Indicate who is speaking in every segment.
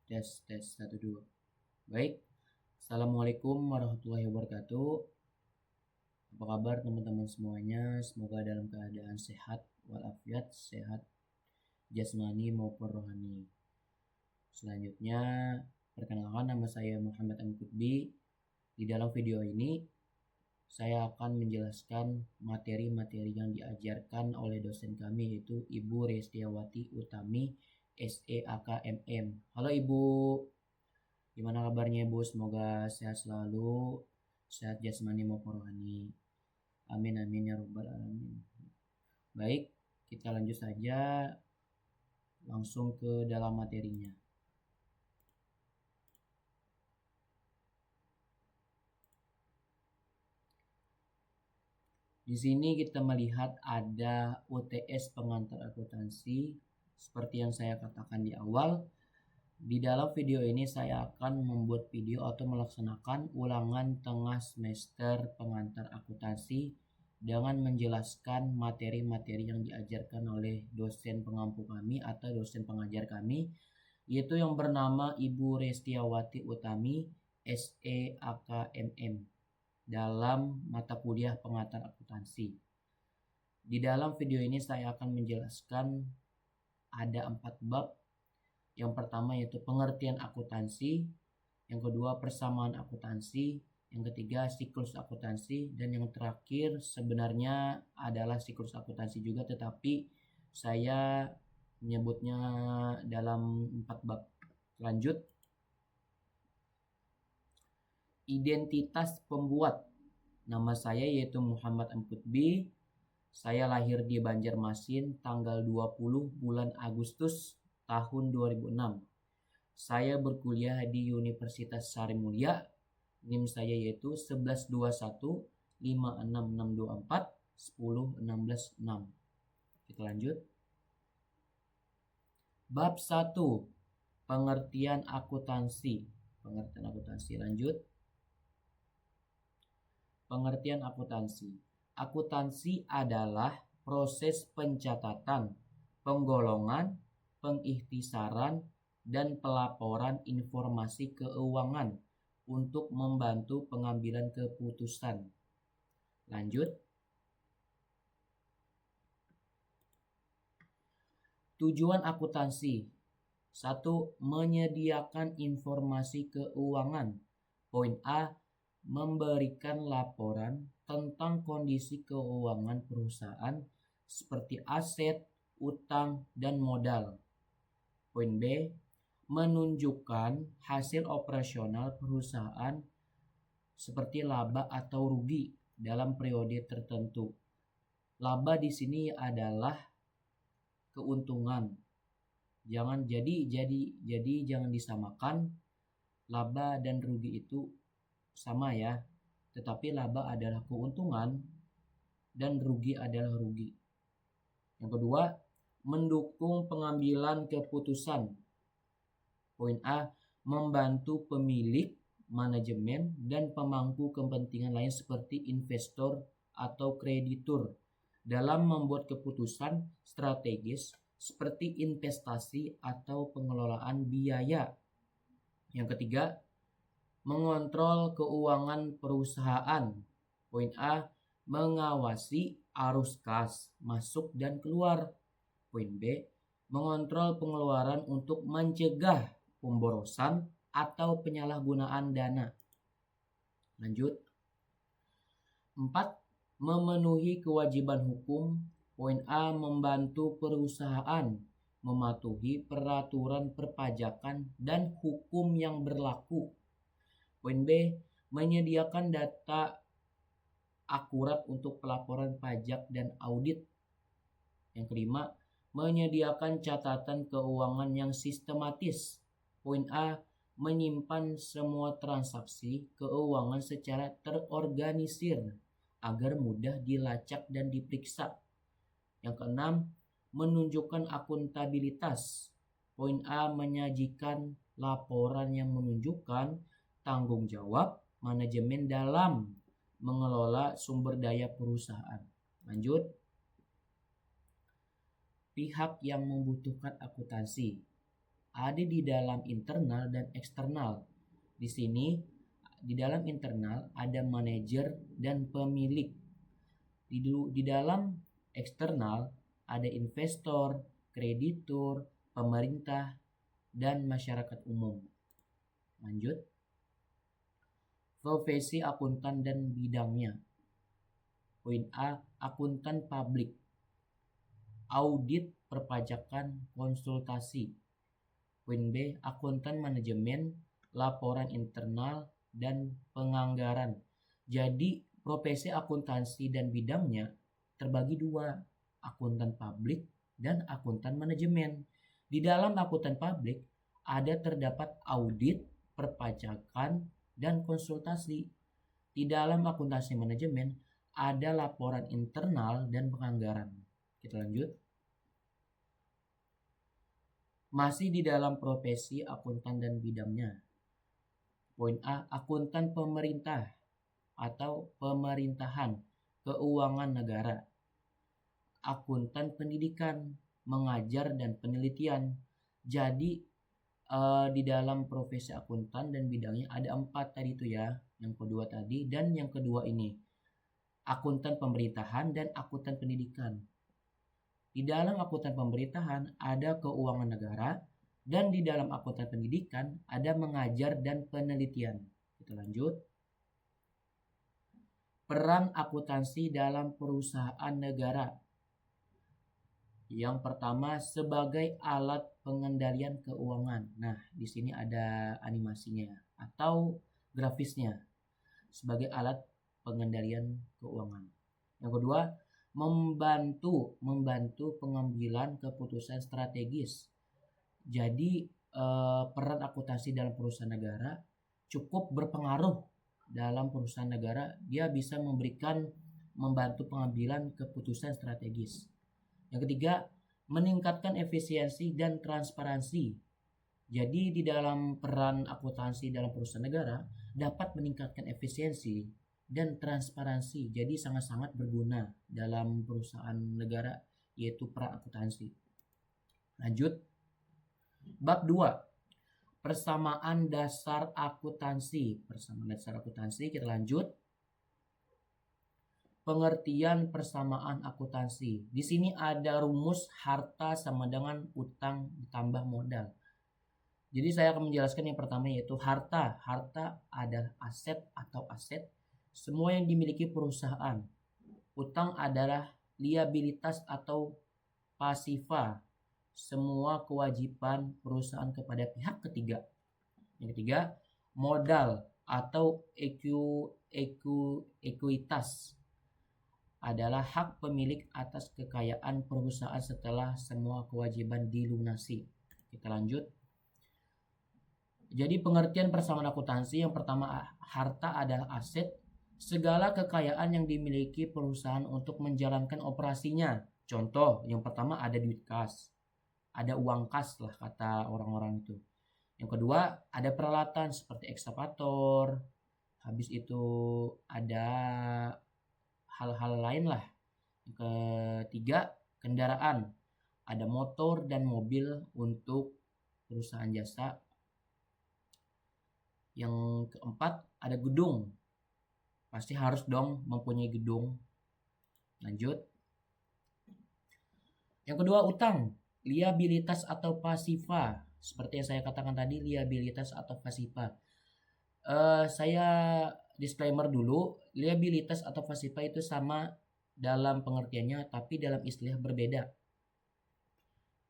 Speaker 1: Tes 1 2. Baik. Assalamualaikum warahmatullahi wabarakatuh. Apa kabar teman-teman semuanya? Semoga dalam keadaan sehat walafiat, sehat jasmani maupun rohani. Selanjutnya, perkenalkan, nama saya Muhammad Amkutbi. Di dalam video ini saya akan menjelaskan materi-materi yang diajarkan oleh dosen kami, yaitu Ibu Restiawati Utami, SEAKMM. Halo Ibu, gimana kabarnya Ibu? Semoga sehat selalu, sehat jasmani maupun rohani. Amin amin ya robbal alamin. Baik, kita lanjut saja langsung ke dalam materinya. Di sini kita melihat ada UTS pengantar akuntansi. Seperti yang saya katakan di awal, di dalam video ini saya akan membuat video atau melaksanakan ulangan tengah semester pengantar akuntansi dengan menjelaskan materi-materi yang diajarkan oleh dosen pengampu kami atau dosen pengajar kami, yaitu yang bernama Ibu Restiawati Utami, SEAKMM, dalam mata kuliah pengantar akuntansi. Di dalam video ini saya akan menjelaskan ada 4 bab. Yang pertama yaitu pengertian akuntansi, yang kedua persamaan akuntansi, yang ketiga siklus akuntansi, dan yang terakhir sebenarnya adalah siklus akuntansi juga, tetapi saya menyebutnya dalam 4 bab. Lanjut. Identitas pembuat. Nama saya yaitu Muhammad Amkutbi. Saya lahir di Banjarmasin tanggal 20 bulan Agustus tahun 2006. Saya berkuliah di Universitas Sarimulya. NIM saya yaitu 1121 56624 10166. Kita lanjut. Bab 1. Pengertian akuntansi. Lanjut. Pengertian akuntansi. Akuntansi adalah proses pencatatan, penggolongan, pengikhtisaran, dan pelaporan informasi keuangan untuk membantu pengambilan keputusan. Lanjut. Tujuan akuntansi. 1. Menyediakan informasi keuangan. Poin A. Memberikan laporan tentang kondisi keuangan perusahaan seperti aset, utang, dan modal. Poin B. Menunjukkan hasil operasional perusahaan seperti laba atau rugi dalam periode tertentu. Laba di sini adalah keuntungan. Jangan disamakan laba dan rugi itu sama ya. Tetapi laba adalah keuntungan dan rugi adalah rugi. Yang kedua, mendukung pengambilan keputusan. Poin A. Membantu pemilik, manajemen, dan pemangku kepentingan lain seperti investor atau kreditur dalam membuat keputusan strategis seperti investasi atau pengelolaan biaya. Yang ketiga, mengontrol keuangan perusahaan. Poin A. Mengawasi arus kas masuk dan keluar. Poin B. Mengontrol pengeluaran untuk mencegah pemborosan atau penyalahgunaan dana. Lanjut. 4. Memenuhi kewajiban hukum. Poin A. Membantu perusahaan mematuhi peraturan perpajakan dan hukum yang berlaku. Poin B. Menyediakan data akurat untuk pelaporan pajak dan audit. Yang kelima, menyediakan catatan keuangan yang sistematis. Poin A. Menyimpan semua transaksi keuangan secara terorganisir agar mudah dilacak dan diperiksa. Yang keenam, menunjukkan akuntabilitas. Poin A. Menyajikan laporan yang menunjukkan tanggung jawab manajemen dalam mengelola sumber daya perusahaan. Lanjut. Pihak yang membutuhkan akuntansi. ada di dalam internal dan eksternal. Di sini di dalam internal ada manajer dan pemilik. Di dalam eksternal ada investor, kreditur, pemerintah, dan masyarakat umum. Lanjut. Profesi akuntan dan bidangnya. Poin A, akuntan publik. Audit perpajakan konsultasi. Poin B, akuntan manajemen, laporan internal, dan penganggaran. Jadi profesi akuntansi dan bidangnya terbagi dua, akuntan publik dan akuntan manajemen. Di dalam akuntan publik ada terdapat audit, perpajakan, dan konsultasi. Di dalam akuntansi manajemen ada laporan internal dan penganggaran. Kita lanjut. Masih di dalam profesi akuntan dan bidangnya. Poin A, akuntan pemerintah atau pemerintahan, keuangan negara. Akuntan pendidikan, mengajar dan penelitian. Jadi di dalam profesi akuntan dan bidangnya ada 4 tadi itu ya. Yang kedua tadi dan yang kedua ini. Akuntan pemerintahan dan akuntan pendidikan. Di dalam akuntan pemerintahan ada keuangan negara, dan di dalam akuntan pendidikan ada mengajar dan penelitian. Kita lanjut. Peran akuntansi dalam perusahaan negara. Yang pertama, sebagai alat pengendalian keuangan. Nah, di sini ada animasinya atau grafisnya. Sebagai alat pengendalian keuangan. Yang kedua, membantu pengambilan keputusan strategis. Jadi peran akuntansi dalam perusahaan negara cukup berpengaruh dalam perusahaan negara. Dia bisa membantu pengambilan keputusan strategis. Yang ketiga, meningkatkan efisiensi dan transparansi. Jadi di dalam peran akuntansi dalam perusahaan negara dapat meningkatkan efisiensi dan transparansi. Jadi sangat-sangat berguna dalam perusahaan negara, yaitu peran akuntansi. Lanjut. Bab 2. Persamaan dasar akuntansi. Persamaan dasar akuntansi, kita lanjut. Pengertian persamaan akuntansi. Di sini ada rumus harta sama dengan utang ditambah modal. Jadi saya akan menjelaskan yang pertama, yaitu harta. Harta adalah aset atau aset semua yang dimiliki perusahaan. Utang adalah liabilitas atau pasifa, semua kewajiban perusahaan kepada pihak ketiga. Yang ketiga, modal atau ekuitas adalah hak pemilik atas kekayaan perusahaan setelah semua kewajiban dilunasi. Kita lanjut. Jadi pengertian persamaan akuntansi, yang pertama, harta adalah aset, segala kekayaan yang dimiliki perusahaan untuk menjalankan operasinya. Contoh, yang pertama ada duit kas, ada uang kas lah kata orang-orang itu. Yang kedua ada peralatan seperti ekskavator. Habis itu ada hal-hal lain lah. Yang ketiga kendaraan, ada motor dan mobil untuk perusahaan jasa. Yang keempat ada gedung, pasti harus dong mempunyai gedung. Lanjut. Yang kedua utang, liabilitas atau pasifa. Seperti yang saya katakan tadi, liabilitas atau pasifa. Saya disclaimer dulu, liabilitas atau pasifa itu sama dalam pengertiannya, tapi dalam istilah berbeda.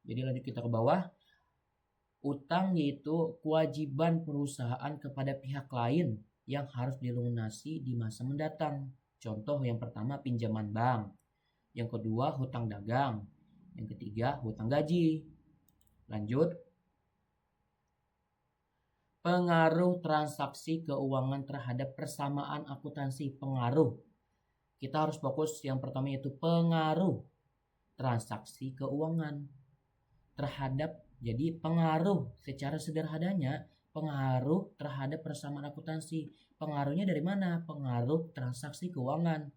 Speaker 1: Jadi lanjut kita ke bawah. Utang yaitu kewajiban perusahaan kepada pihak lain yang harus dilunasi di masa mendatang. Contoh yang pertama pinjaman bank, yang kedua hutang dagang, yang ketiga hutang gaji. Lanjut. Pengaruh transaksi keuangan terhadap persamaan akuntansi. Pengaruh. Kita harus fokus yang pertama, yaitu pengaruh transaksi keuangan terhadap. Jadi pengaruh secara sederhananya, pengaruh terhadap persamaan akuntansi. Pengaruhnya dari mana? Pengaruh transaksi keuangan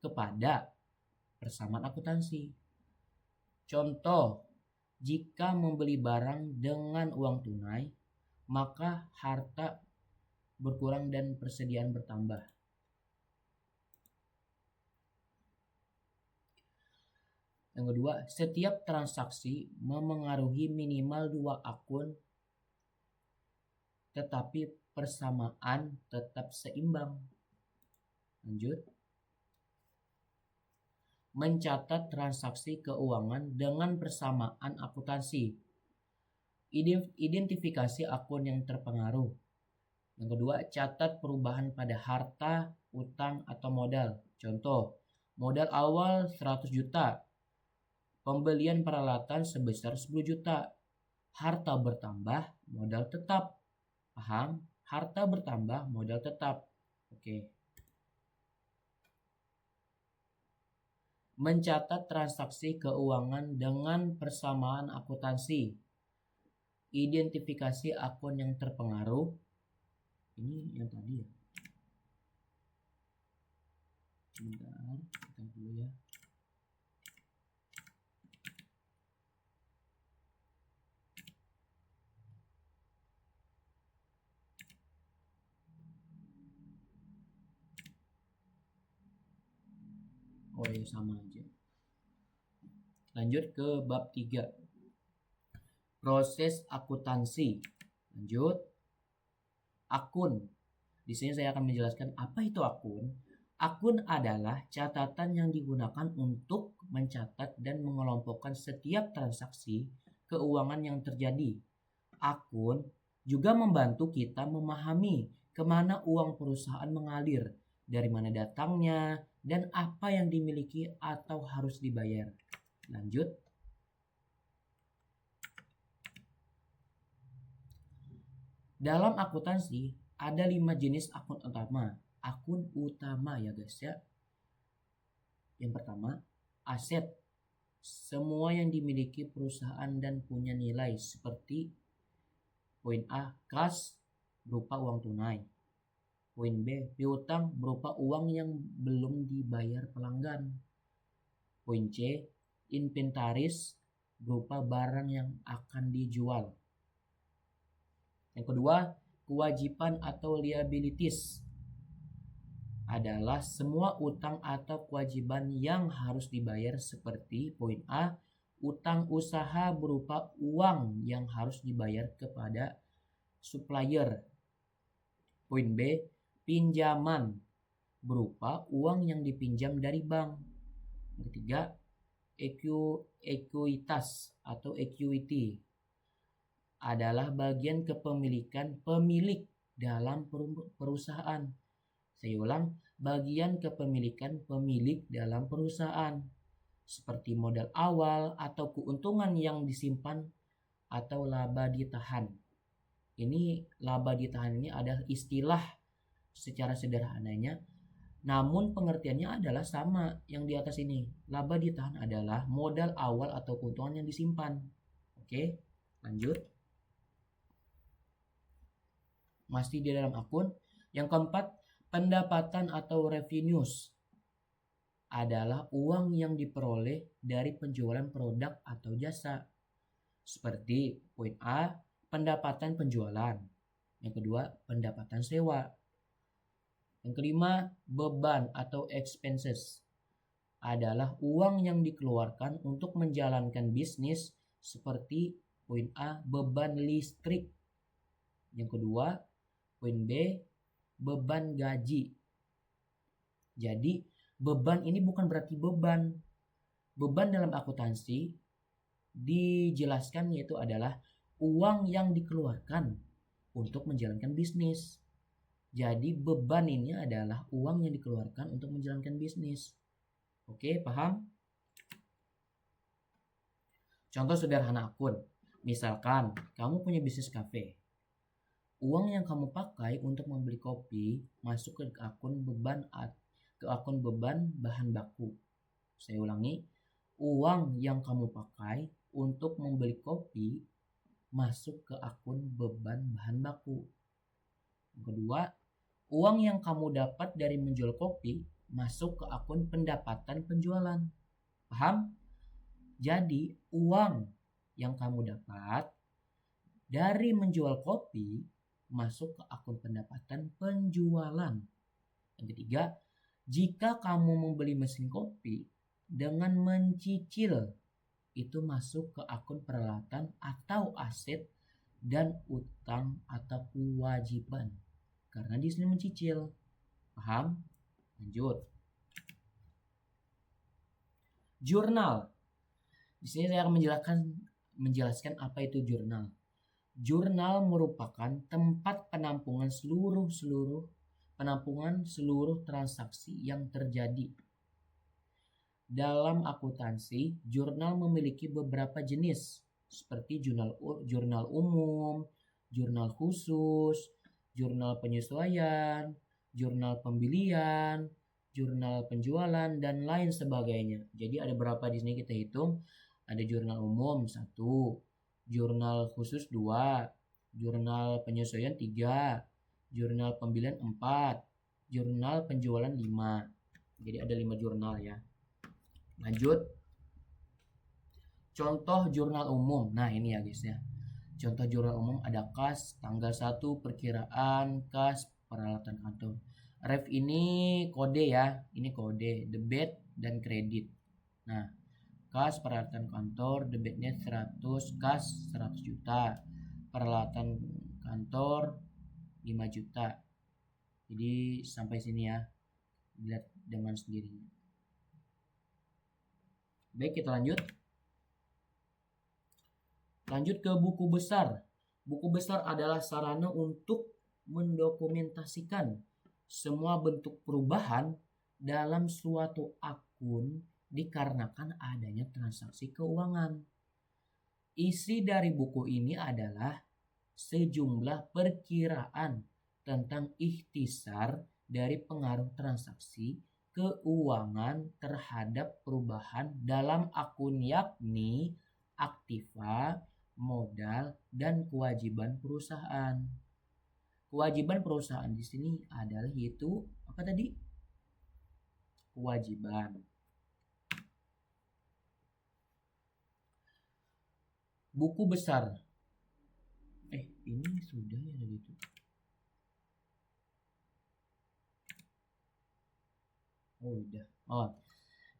Speaker 1: kepada persamaan akuntansi. Contoh, Jika membeli barang dengan uang tunai, maka harta berkurang dan persediaan bertambah. Yang kedua, setiap transaksi memengaruhi minimal 2 akun, tetapi persamaan tetap seimbang. Lanjut. Mencatat transaksi keuangan dengan persamaan akuntansi. Identifikasi akun yang terpengaruh. Yang kedua, catat perubahan pada harta, utang, atau modal. Contoh, modal awal 100 juta, pembelian peralatan sebesar 10 juta. Harta bertambah, modal tetap. Paham? Harta bertambah, modal tetap. Oke. Mencatat transaksi keuangan dengan persamaan akuntansi. Identifikasi akun yang terpengaruh. Ini yang tadi ya. Sebentar, kita dulu ya. Oh ya, sama aja. Lanjut ke bab 3. Proses akuntansi. Lanjut. Akun. Di sini saya akan menjelaskan apa itu akun. Akun adalah catatan yang digunakan untuk mencatat dan mengelompokkan setiap transaksi keuangan yang terjadi. Akun juga membantu kita memahami kemana uang perusahaan mengalir, dari mana datangnya, dan apa yang dimiliki atau harus dibayar. Lanjut. Dalam akuntansi ada 5 jenis akun utama. Akun utama ya guys ya. Yang pertama, aset. Semua yang dimiliki perusahaan dan punya nilai seperti poin A, kas berupa uang tunai. Poin B, piutang berupa uang yang belum dibayar pelanggan. Poin C, inventaris berupa barang yang akan dijual. Yang kedua, kewajiban atau liabilities adalah semua utang atau kewajiban yang harus dibayar seperti poin A, utang usaha berupa uang yang harus dibayar kepada supplier. Poin B, pinjaman berupa uang yang dipinjam dari bank. Yang ketiga, ekuitas atau equity adalah bagian kepemilikan pemilik dalam perusahaan. Saya ulang, bagian kepemilikan pemilik dalam perusahaan, seperti modal awal atau keuntungan yang disimpan atau laba ditahan. Ini laba ditahan ini adalah istilah secara sederhananya, namun pengertiannya adalah sama yang di atas ini. Laba ditahan adalah modal awal atau keuntungan yang disimpan. Oke, lanjut. Masih di dalam akun. Yang keempat, pendapatan atau revenues adalah uang yang diperoleh dari penjualan produk atau jasa. Seperti poin A, pendapatan penjualan. Yang kedua, pendapatan sewa. Yang kelima, beban atau expenses adalah uang yang dikeluarkan untuk menjalankan bisnis, seperti poin A, beban listrik. Yang kedua, poin B, beban gaji. Jadi, beban ini bukan berarti beban. Beban dalam akuntansi dijelaskan yaitu adalah uang yang dikeluarkan untuk menjalankan bisnis. Jadi beban ini adalah uang yang dikeluarkan untuk menjalankan bisnis. Oke, paham? Contoh sederhana akun. Misalkan kamu punya bisnis kafe. Uang yang kamu pakai untuk membeli kopi masuk ke akun beban bahan baku. Saya ulangi, uang yang kamu pakai untuk membeli kopi masuk ke akun beban bahan baku. Yang kedua, uang yang kamu dapat dari menjual kopi masuk ke akun pendapatan penjualan. Paham? Jadi uang yang kamu dapat dari menjual kopi masuk ke akun pendapatan penjualan. Yang ketiga, jika kamu membeli mesin kopi dengan mencicil, itu masuk ke akun peralatan atau aset dan utang atau kewajiban. Karena di sini mencicil. Paham? Lanjut. Jurnal. Di sini saya akan menjelaskan apa itu jurnal. Jurnal merupakan tempat penampungan seluruh transaksi yang terjadi. Dalam akuntansi, jurnal memiliki beberapa jenis seperti jurnal umum, jurnal khusus, jurnal penyesuaian, jurnal pembelian, jurnal penjualan, dan lain sebagainya. Jadi ada berapa di sini kita hitung? Ada jurnal umum 1, jurnal khusus 2, jurnal penyesuaian 3, jurnal pembelian 4, jurnal penjualan 5. Jadi ada 5 jurnal ya. Lanjut. Contoh jurnal umum. Nah, ini ya guys ya. Contoh jurnal umum ada kas, tanggal 1, perkiraan, kas, peralatan kantor. Ref ini kode ya. Ini kode, debit dan kredit. Nah, kas peralatan kantor, debitnya 100, kas 100 juta. Peralatan kantor 5 juta. Jadi sampai sini ya. Lihat dengan sendirinya. Baik, kita lanjut. Lanjut ke buku besar. Buku besar adalah sarana untuk mendokumentasikan semua bentuk perubahan dalam suatu akun dikarenakan adanya transaksi keuangan. Isi dari buku ini adalah sejumlah perkiraan tentang ikhtisar dari pengaruh transaksi keuangan terhadap perubahan dalam akun, yakni aktiva, modal, dan kewajiban perusahaan. Kewajiban perusahaan di sini adalah yaitu apa tadi? Kewajiban. Buku besar. Ini sudah ya gitu.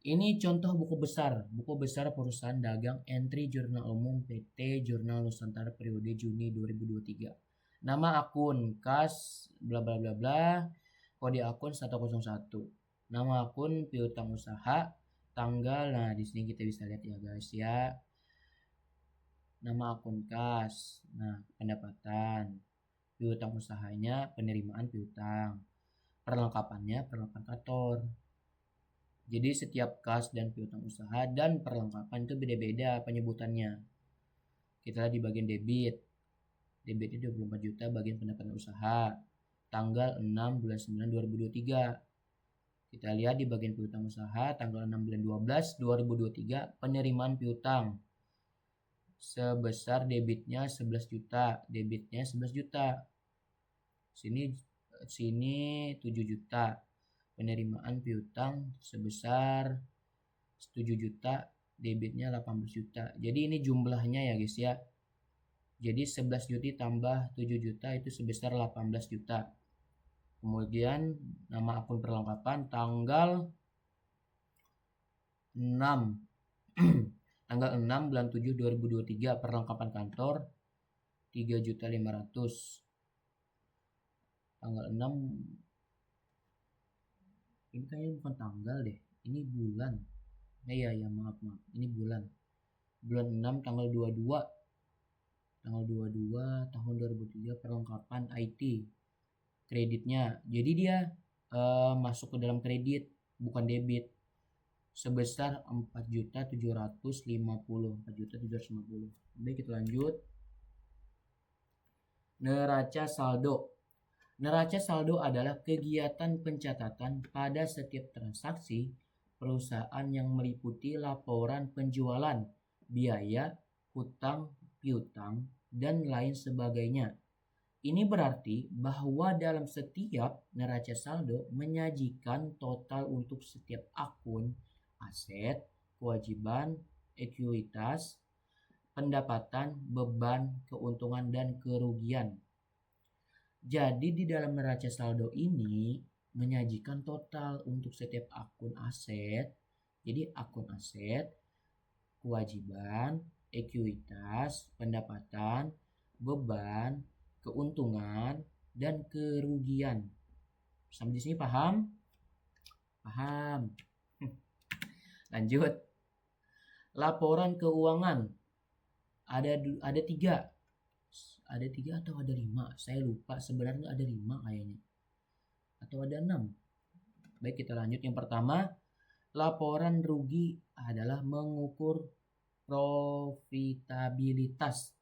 Speaker 1: Ini contoh buku besar. Buku besar perusahaan dagang entry jurnal umum PT Jurnal Nusantara periode Juni 2023. Nama akun kas bla bla bla bla. Kode akun 101. Nama akun piutang usaha, tanggal. Nah, di sini kita bisa lihat ya guys ya. Nama akun kas. Nah, pendapatan. Piutang usahanya penerimaan piutang. Perlengkapannya perlengkapan kantor. Jadi setiap kas dan piutang usaha dan perlengkapan itu beda-beda penyebutannya. Kita lihat di bagian debit. Debitnya 24 juta bagian pendapatan usaha. Tanggal 6 bulan 9 2023. Kita lihat di bagian piutang usaha tanggal 6 bulan 12 2023 penerimaan piutang. Sebesar debitnya 11 juta, debitnya 11 juta. Sini 7 juta. Penerimaan piutang sebesar 7 juta, debitnya 18 juta. Jadi ini jumlahnya ya guys ya. Jadi 11 juta tambah 7 juta itu sebesar 18 juta. Kemudian nama akun perlengkapan tanggal 6 tanggal 6 bulan 7 2023 perlengkapan kantor 3.500.000. Tanggal 6 ini kayaknya bukan tanggal deh, ini bulan. Ya maaf ini bulan 6 tanggal 22 tahun 2003 perlengkapan IT kreditnya. Jadi dia masuk ke dalam kredit bukan debit sebesar 4.750. Baik, kita lanjut. Neraca saldo. Neraca saldo adalah kegiatan pencatatan pada setiap transaksi perusahaan yang meliputi laporan penjualan, biaya, hutang, piutang, dan lain sebagainya. Ini berarti bahwa dalam setiap neraca saldo menyajikan total untuk setiap akun, aset, kewajiban, ekuitas, pendapatan, beban, keuntungan, dan kerugian. Jadi di dalam neraca saldo ini menyajikan total untuk setiap akun aset. Jadi akun aset, kewajiban, ekuitas, pendapatan, beban, keuntungan, dan kerugian. Sampai di sini paham? Paham. Lanjut. Laporan keuangan. Ada tiga. Ada 3 atau ada 5? Saya lupa, sebenarnya ada 5 kayaknya. Atau ada 6. Baik, kita lanjut. Yang pertama, laporan rugi adalah mengukur profitabilitas.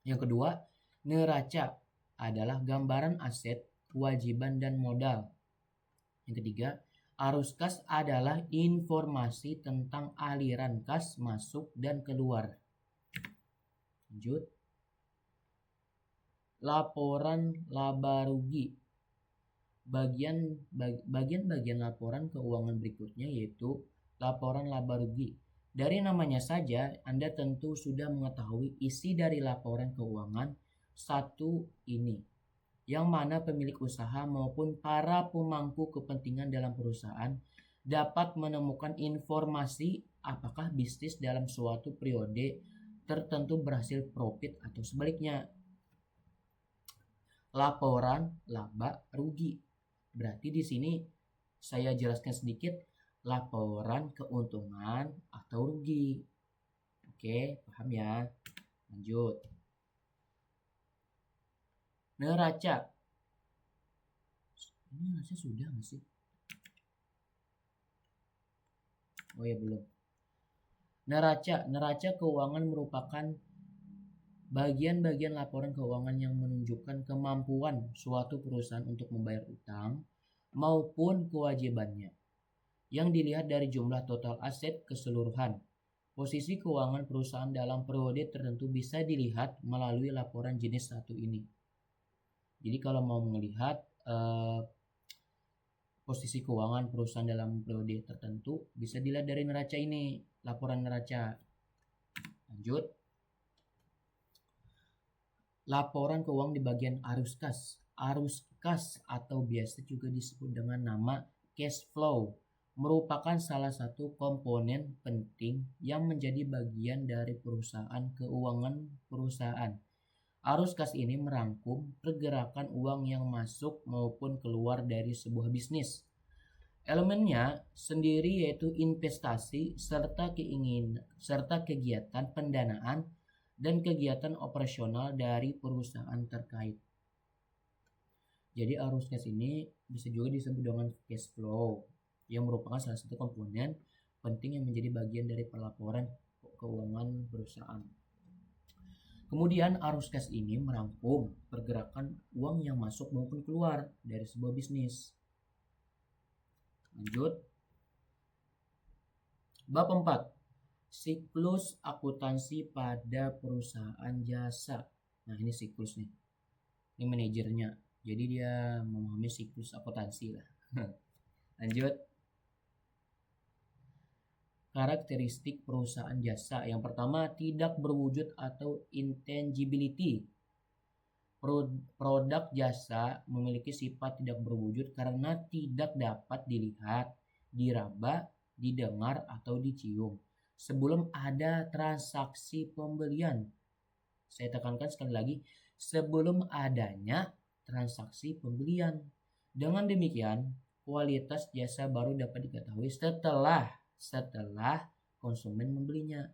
Speaker 1: Yang kedua, neraca adalah gambaran aset, kewajiban, dan modal. Yang ketiga, arus kas adalah informasi tentang aliran kas masuk dan keluar. Lanjut. Laporan laba rugi. Bagian-bagian laporan keuangan berikutnya yaitu laporan laba rugi. Dari namanya saja Anda tentu sudah mengetahui isi dari laporan keuangan satu ini, yang mana pemilik usaha maupun para pemangku kepentingan dalam perusahaan dapat menemukan informasi apakah bisnis dalam suatu periode tertentu berhasil profit atau sebaliknya. Laporan laba rugi. Berarti di sini saya jelaskan sedikit laporan keuntungan atau rugi. Oke, paham ya? Lanjut. Neraca. Ini neraca sudah nggak sih? Oh ya, belum. Neraca keuangan merupakan bagian-bagian laporan keuangan yang menunjukkan kemampuan suatu perusahaan untuk membayar utang maupun kewajibannya, yang dilihat dari jumlah total aset keseluruhan. Posisi keuangan perusahaan dalam periode tertentu bisa dilihat melalui laporan jenis satu ini. Jadi kalau mau melihat posisi keuangan perusahaan dalam periode tertentu bisa dilihat dari neraca ini, laporan neraca. Lanjut. Laporan keuangan di bagian arus kas. Arus kas atau biasa juga disebut dengan nama cash flow merupakan salah satu komponen penting yang menjadi bagian dari perusahaan keuangan perusahaan. Arus kas ini merangkum pergerakan uang yang masuk maupun keluar dari sebuah bisnis. Elemennya sendiri yaitu investasi serta kegiatan pendanaan dan kegiatan operasional dari perusahaan terkait. Jadi arus kas ini bisa juga disebut dengan cash flow, yang merupakan salah satu komponen penting yang menjadi bagian dari pelaporan keuangan perusahaan. Kemudian arus kas ini merangkum pergerakan uang yang masuk maupun keluar dari sebuah bisnis. Lanjut. Bab 4. Siklus akuntansi pada perusahaan jasa. Nah, ini siklus nih. Ini manajernya. Jadi dia memahami siklus akuntansi lah. Lanjut. Karakteristik perusahaan jasa. Yang pertama, tidak berwujud atau intangibility. Produk jasa memiliki sifat tidak berwujud karena tidak dapat dilihat, diraba, didengar, atau dicium sebelum ada transaksi pembelian. Saya tekankan sekali lagi, sebelum adanya transaksi pembelian. Dengan demikian, kualitas jasa baru dapat diketahui setelah konsumen membelinya.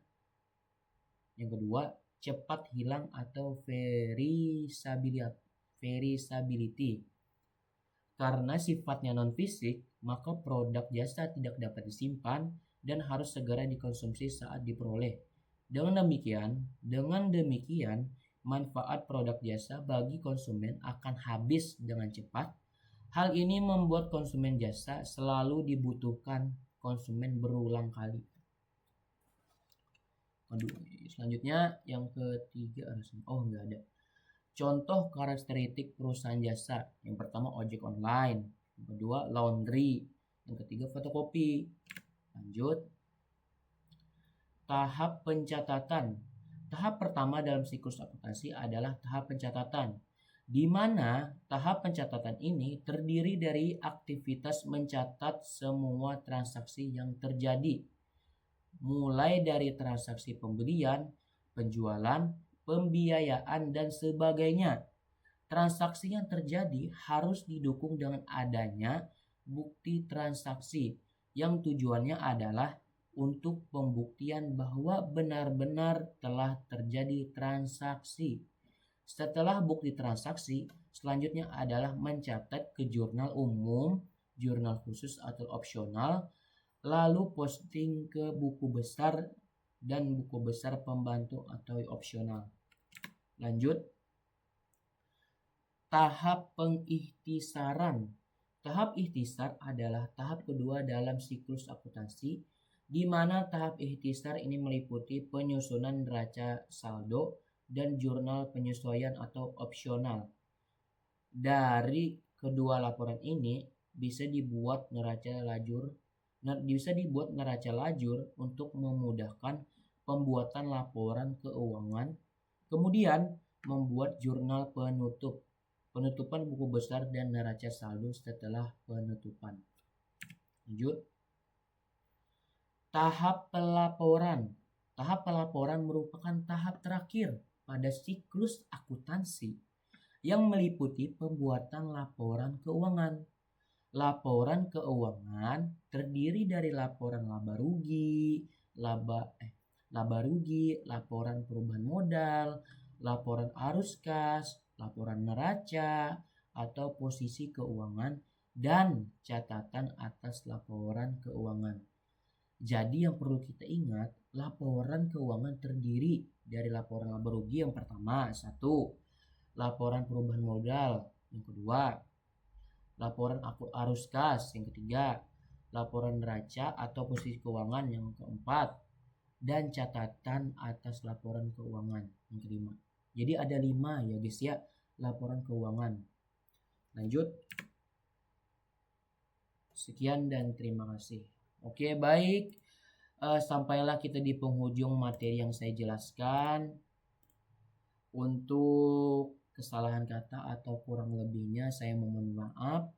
Speaker 1: Yang kedua, cepat hilang atau verisability. Karena sifatnya non-fisik, maka produk jasa tidak dapat disimpan dan harus segera dikonsumsi saat diperoleh. Dengan demikian, manfaat produk jasa bagi konsumen akan habis dengan cepat. Hal ini membuat konsumen jasa selalu dibutuhkan konsumen berulang kali. Selanjutnya yang ketiga, enggak ada. Contoh karakteristik perusahaan jasa. Yang pertama ojek online, yang kedua laundry, yang ketiga fotokopi. Lanjut. Tahap pencatatan. Tahap pertama dalam siklus akuntansi adalah tahap pencatatan, di mana tahap pencatatan ini terdiri dari aktivitas mencatat semua transaksi yang terjadi, mulai dari transaksi pembelian, penjualan, pembiayaan, dan sebagainya. Transaksi yang terjadi harus didukung dengan adanya bukti transaksi yang tujuannya adalah untuk pembuktian bahwa benar-benar telah terjadi transaksi. Setelah bukti transaksi, selanjutnya adalah mencatat ke jurnal umum, jurnal khusus atau opsional, lalu posting ke buku besar dan buku besar pembantu atau opsional. Lanjut, tahap pengikhtisaran. Tahap ikhtisar adalah tahap kedua dalam siklus akuntansi, di mana tahap ikhtisar ini meliputi penyusunan neraca saldo dan jurnal penyesuaian atau opsional. Dari kedua laporan ini bisa dibuat neraca lajur untuk memudahkan pembuatan laporan keuangan, kemudian membuat jurnal penutupan buku besar dan neraca saldo setelah penutupan. Lanjut. Tahap pelaporan. Tahap pelaporan merupakan tahap terakhir pada siklus akuntansi yang meliputi pembuatan laporan keuangan. Laporan keuangan terdiri dari laporan laba rugi, laporan perubahan modal, laporan arus kas, laporan neraca atau posisi keuangan, dan catatan atas laporan keuangan. Jadi yang perlu kita ingat, laporan keuangan terdiri dari laporan laba rugi yang pertama, 1, laporan perubahan modal yang kedua, laporan arus kas yang ketiga, laporan neraca atau posisi keuangan yang keempat, dan catatan atas laporan keuangan yang kelima. Jadi ada 5 ya guys ya, laporan keuangan. Lanjut. Sekian dan terima kasih. Oke, baik. Sampailah kita di penghujung materi yang saya jelaskan. Untuk kesalahan kata atau kurang lebihnya saya mohon maaf.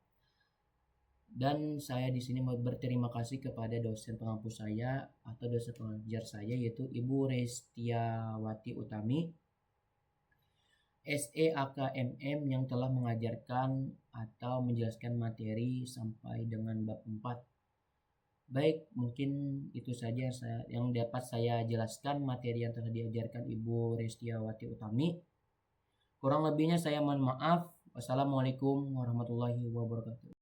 Speaker 1: Dan saya di sini mau berterima kasih kepada dosen pengampu saya atau dosen pengajar saya, yaitu Ibu Restiawati Utami, SEAKMM, yang telah mengajarkan atau menjelaskan materi sampai dengan bab 4. Baik, mungkin itu saja yang dapat saya jelaskan materi yang telah diajarkan Ibu Restiawati Utami. Kurang lebihnya saya mohon maaf. Wassalamualaikum warahmatullahi wabarakatuh.